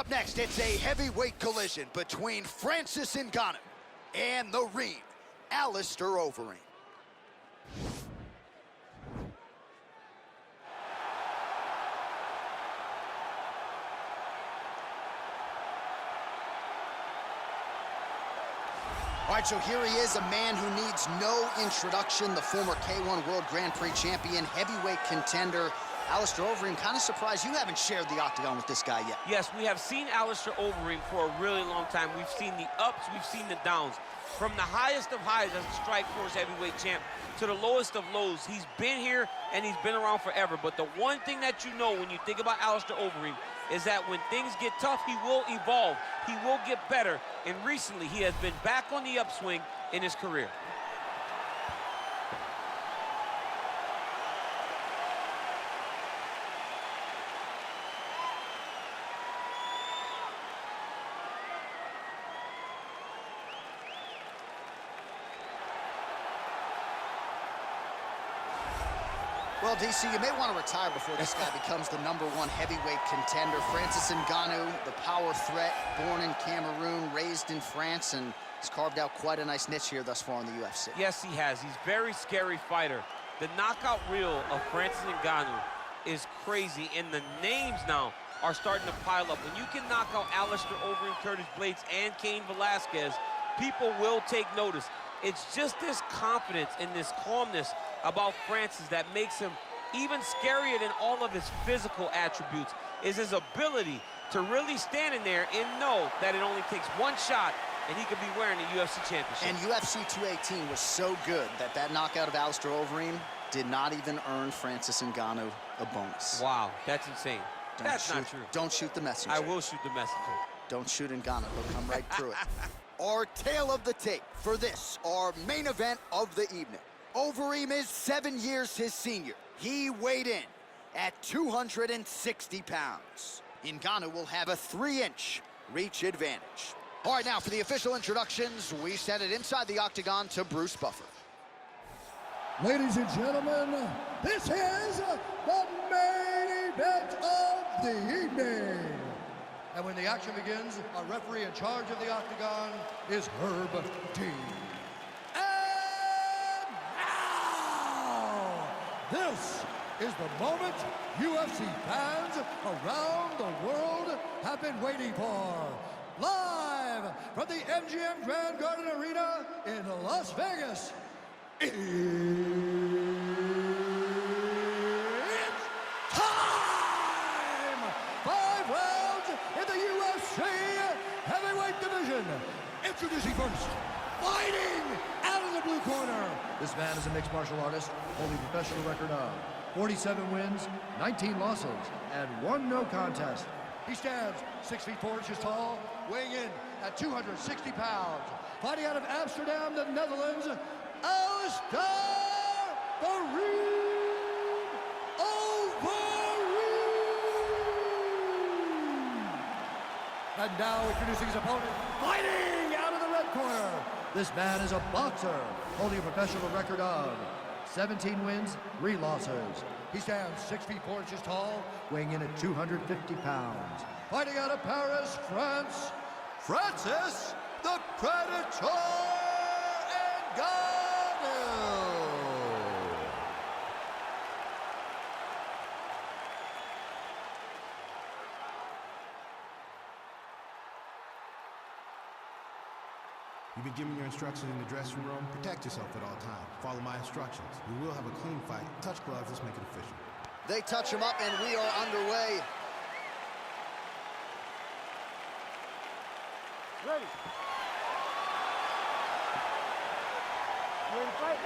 Up next, it's a heavyweight collision between Francis Ngannou and the Reem, Alistair Overeem. All right, so here he is, a man who needs no introduction, the former K1 World Grand Prix champion, heavyweight contender. Alistair Overeem, kind of surprised you haven't shared the octagon with this guy yet. Yes, we have seen Alistair Overeem for a really long time. We've seen the ups, we've seen the downs. From the highest of highs as a Strikeforce heavyweight champ to the lowest of lows, he's been here and he's been around forever. But the one thing that you know when you think about Alistair Overeem is that when things get tough, he will evolve, he will get better. And recently, he has been back on the upswing in his career. Well, DC, you may want to retire before this guy becomes the #1 heavyweight contender. Francis Ngannou, the power threat, born in Cameroon, raised in France, and has carved out quite a nice niche here thus far in the UFC. Yes, he has. He's a very scary fighter. The knockout reel of Francis Ngannou is crazy, and the names now are starting to pile up. When you can knock out Alistair Overeem, Curtis Blades, and Cain Velasquez, people will take notice. It's just this confidence and this calmness about Francis that makes him even scarier than all of his physical attributes, is his ability to really stand in there and know that it only takes one shot and he could be wearing a UFC championship. And UFC 218 was so good that that knockout of Alistair Overeem did not even earn Francis Ngannou a bonus. Wow, that's insane. That's not true. Don't shoot the messenger. I will shoot the messenger. Don't shoot Ngannou. He'll come right through it. Our tale of the tape for this, our main event of the evening. Overeem is 7 years his senior. He weighed in at 260 pounds. Ngannou will have a 3-inch reach advantage. All right, now for the official introductions, we send it inside the octagon to Bruce Buffer. Ladies and gentlemen, this is the main event of the evening. And when the action begins, our referee in charge of the octagon is Herb Dean. And now, this is the moment UFC fans around the world have been waiting for. Live from the MGM Grand Garden Arena in Las Vegas, it's time! 5 rounds in the UFC heavyweight division. Introducing first, fighting out of the blue corner. This man is a mixed martial artist, holding a professional record of 47 wins, 19 losses, and 1 no contest. He stands 6 feet 4 inches tall, weighing in at 260 pounds. Fighting out of Amsterdam, the Netherlands, Alistair Overeem. And now introducing his opponent, fighting out of the red corner. This man is a boxer, holding a professional record of 17 wins, 3 losses. He stands 6 feet 4 inches tall, weighing in at 250 pounds. Fighting out of Paris, France, Francis the Predator Ngannou. You've been given your instructions in the dressing room. Protect yourself at all times. Follow my instructions. We will have a clean fight. Touch gloves, let's make it official. They touch him up, and we are underway. Ready. You ready to fight?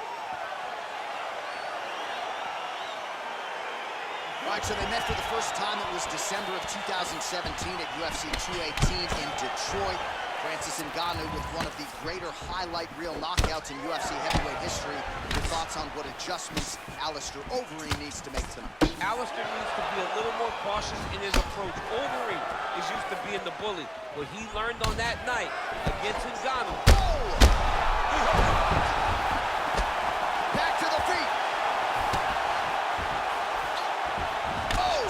All right, so they met for the first time. It was December of 2017 at UFC 218 in Detroit. Francis Ngannou with one of the greater highlight reel knockouts in UFC heavyweight history. Your thoughts on what adjustments Alistair Overeem needs to make tonight? Alistair needs to be a little more cautious in his approach. Overeem is used to being the bully. What he learned on that night against Ngannou. Back to the feet. Oh,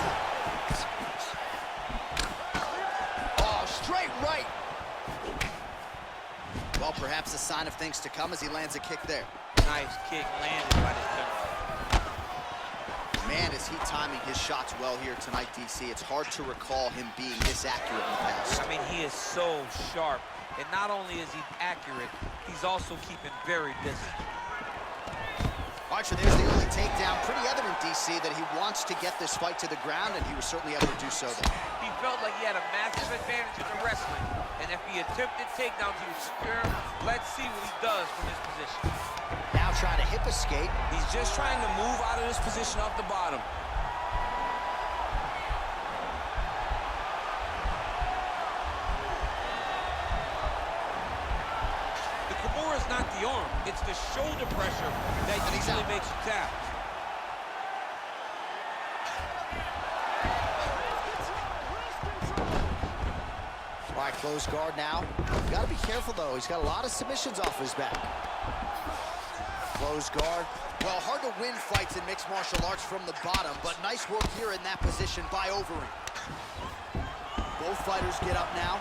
Well, perhaps a sign of things to come as he lands a kick there. Nice kick landed by the center. Man, is he timing his shots well here tonight, DC. It's hard to recall him being this accurate in the past. I mean, he is so sharp. And not only is he accurate, he's also keeping very busy. Archer, there's the early takedown. Pretty evident, DC, that he wants to get this fight to the ground, and he was certainly able to do so there. He felt like he had a massive advantage in the wrestling. And if he attempted takedowns, he would secure him. Let's see what he does from this position. Now trying to hip escape. He's just trying to move out of this position off the bottom. The Kimura is not the arm. It's the shoulder pressure that usually makes you tap. All right, close guard now. Got to be careful, though. He's got a lot of submissions off his back. Close guard. Well, hard to win fights in mixed martial arts from the bottom, but nice work here in that position by Overeem. Both fighters get up now.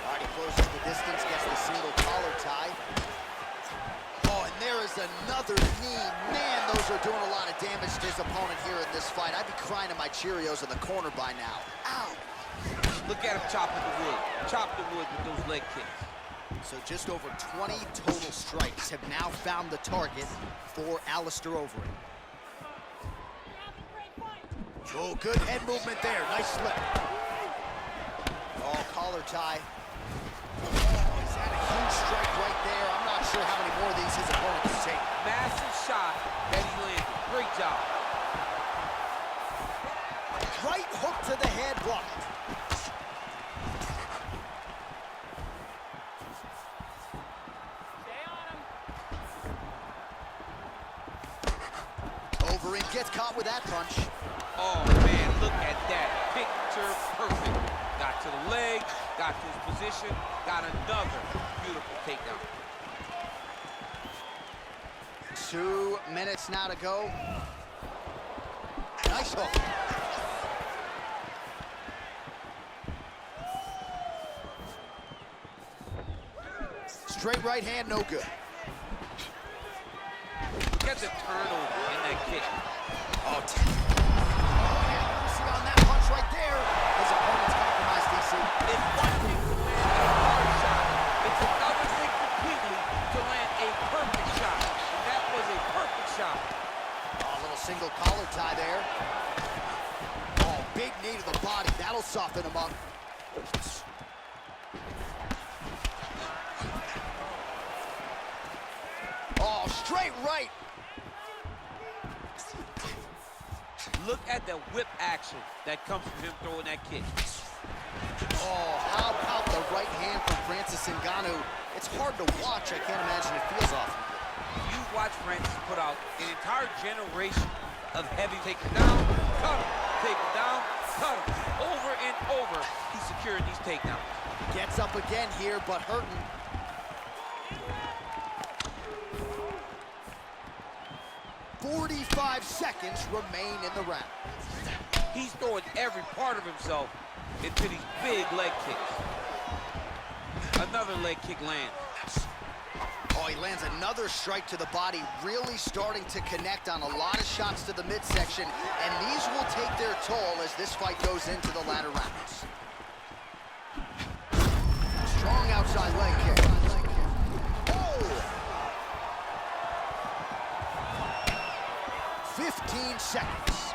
All right, he closes the distance, gets the single collar tie. Oh, and there is another knee. Man, those are doing a lot of damage to his opponent here in this fight. I'd be crying to my Cheerios in the corner by now. Ow! Look at him chopping the wood. Chop the wood with those leg kicks. So just over 20 total strikes have now found the target for Alistair Overeem. Oh, good head movement there. Nice slip. Oh, collar tie. Oh, he's had a huge strike right there. I'm not sure how many more of these his opponent can take. Massive shot that he landed. Great job. Right hook to the head, blocked. Overeem gets caught with that punch. Oh, man, look at that. Picture perfect. Got to the leg, got to his position, got another beautiful takedown. 2 minutes now to go. Nice hook. Straight right hand, no good. Look at the turnover in that kick. Oh, see on that punch right there. His opponent's compromised, DC. It's one thing to land a hard shot. It's another thing completely to land a perfect shot. And that was a perfect shot. Oh, a little single collar tie there. Oh, big knee to the body. That'll soften him up. Oh, straight right. Look at the whip action that comes from him throwing that kick. Oh, how about the right hand from Francis Ngannou? It's hard to watch. I can't imagine it feels awful. You watch Francis put out an entire generation of heavy taking down, cut him, take him down, cut him. Over and over, he's securing these takedowns. Gets up again here, but hurting. "45 seconds remain in the round." He's throwing every part of himself into these big leg kicks. Another leg kick lands. Oh, he lands another strike to the body, really starting to connect on a lot of shots to the midsection, and these will take their toll as this fight goes into the latter rounds. Strong outside leg kick. Oh! 15 seconds.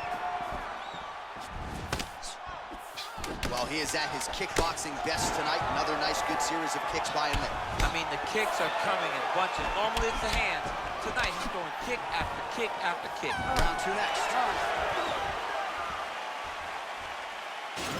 Well, he is at his kickboxing best tonight. Another nice, good series of kicks by him there. I mean, the kicks are coming in bunches. Normally it's the hands. Tonight he's throwing kick after kick after kick. Round 2 next.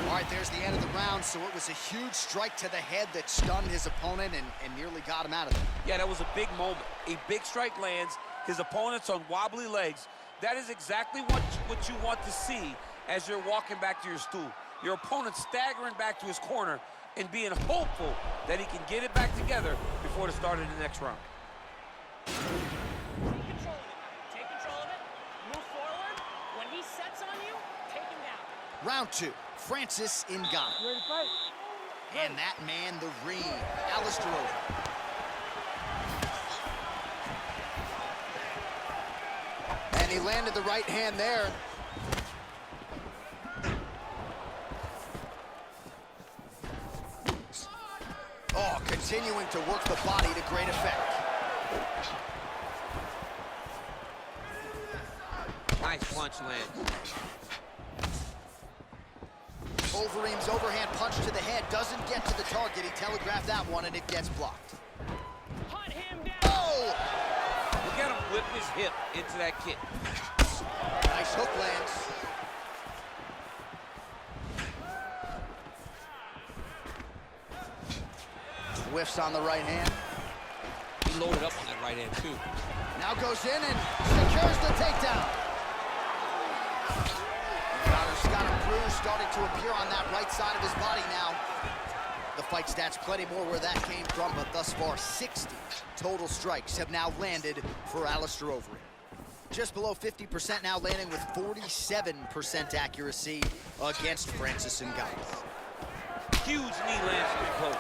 All right, there's the end of the round. So it was a huge strike to the head that stunned his opponent and nearly got him out of there. Yeah, that was a big moment. A big strike lands. His opponent's on wobbly legs. That is exactly what you want to see as you're walking back to your stool. Your opponent staggering back to his corner and being hopeful that he can get it back together before the start of the next round. Take control of it. Move forward. When he sets on you, take him down. Round 2, Francis Ngannou. Ready to fight? And that man, the Reem, Alistair Overeem. And he landed the right hand there. Oh, continuing to work the body to great effect. Nice punch land. Overeem's overhand punch to the head doesn't get to the target. He telegraphed that one, and it gets blocked. Hunt him down. Oh! Look at him whip his hip into that kick. Nice hook lands. Whiffs on the right hand. He loaded up on that right hand, too. Now goes in and secures the takedown. Connor's got a bruise starting to appear on that right side of his body now. The fight stats plenty more where that came from, but thus far 60 total strikes have now landed for Alistair Overeem. Just below 50% now, landing with 47% accuracy against Francis Ngannou. Huge knee lands pretty close.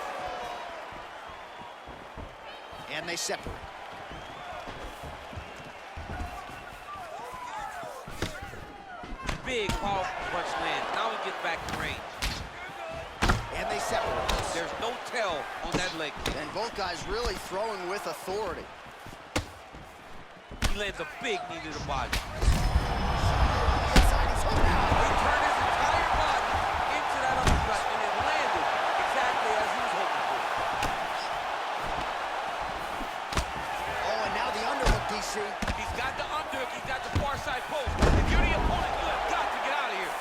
And they separate. Big powerful punch lands. Now he gets back in range. And they separate. There's no tell on that leg kick. And both guys really throwing with authority. He lands a big knee to the body. Inside, he's hooked now. He turned his entire body into that uppercut, and it landed exactly as he was hoping for. Oh, and now the underhook, DC. He's got the underhook, he's got the far side post. If you're the opponent, you have got to get out of here.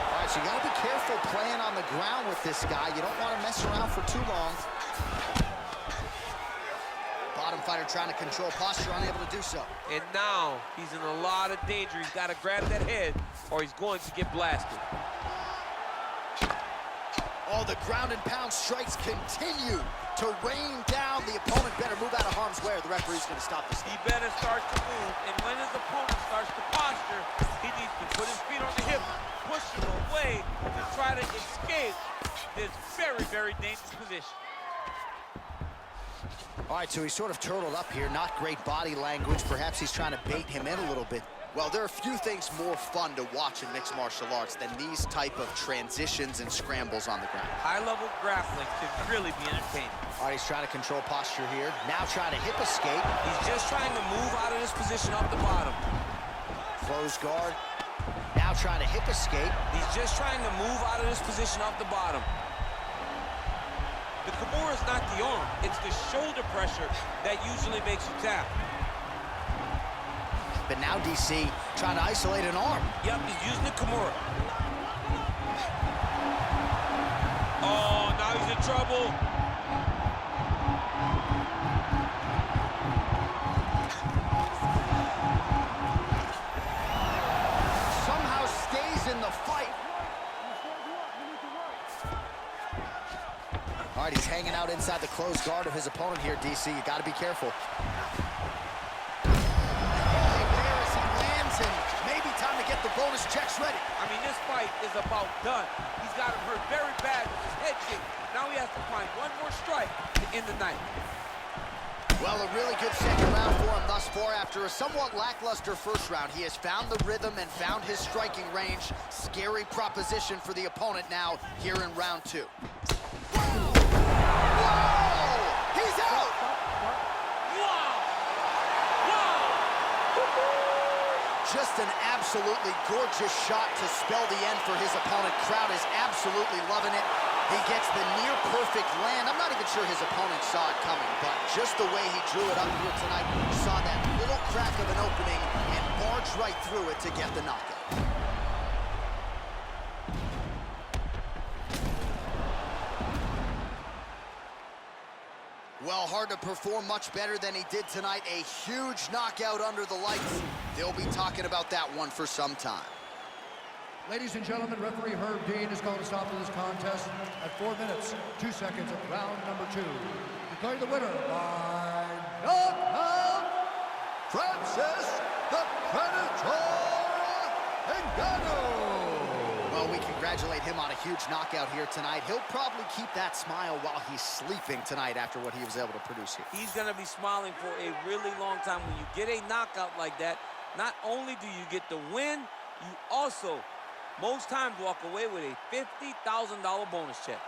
All right, so you got to be careful playing on the ground with this guy. You don't want to mess around for too long. Bottom fighter trying to control posture, unable to do so. And now he's in a lot of danger. He's got to grab that head or he's going to get blasted. Oh, the ground and pound strikes continue to rain down. The opponent better move out of harm's way or the referee's going to stop this. He better start to move, and when his opponent starts to posture, he needs to put his feet on the hip, push him away to try to escape this very, very dangerous position. All right, so he's sort of turtled up here. Not great body language. Perhaps he's trying to bait him in a little bit. Well, there are few things more fun to watch in mixed martial arts than these type of transitions and scrambles on the ground. High-level grappling can really be entertaining. All right, he's trying to control posture here. Now trying to hip escape. He's just trying to move out of this position off the bottom. Close guard. Now trying to hip escape. He's just trying to move out of this position off the bottom. The Kimura is not the arm. It's the shoulder pressure that usually makes you tap. But now DC trying to isolate an arm. Yep, he's using the Kimura. Oh, now he's in trouble. Somehow stays in the fight. All right, he's hanging out inside the closed guard of his opponent here, DC. You got to be careful. And maybe time to get the bonus checks ready. I mean, this fight is about done. He's got him hurt very bad with his head kick. Now he has to find one more strike to end the night. Well, a really good second round for him thus far. After a somewhat lackluster first round, he has found the rhythm and found his striking range. Scary proposition for the opponent now here in round two. Whoa! He's out! Just an absolutely gorgeous shot to spell the end for his opponent. Crowd is absolutely loving it. He gets the near-perfect land. I'm not even sure his opponent saw it coming, but just the way he drew it up here tonight, saw that little crack of an opening and barged right through it to get the knockout. Well, hard to perform much better than he did tonight. A huge knockout under the lights. They'll be talking about that one for some time. Ladies and gentlemen, referee Herb Dean has called a stop to this contest at 4 minutes, 2 seconds of round number 2. Declaring the winner by knockout, Francis the Predator Ngannou. Well, we congratulate him on a huge knockout here tonight. He'll probably keep that smile while he's sleeping tonight after what he was able to produce here. He's going to be smiling for a really long time. When you get a knockout like that, not only do you get the win, you also, most times, walk away with a $50,000 bonus check.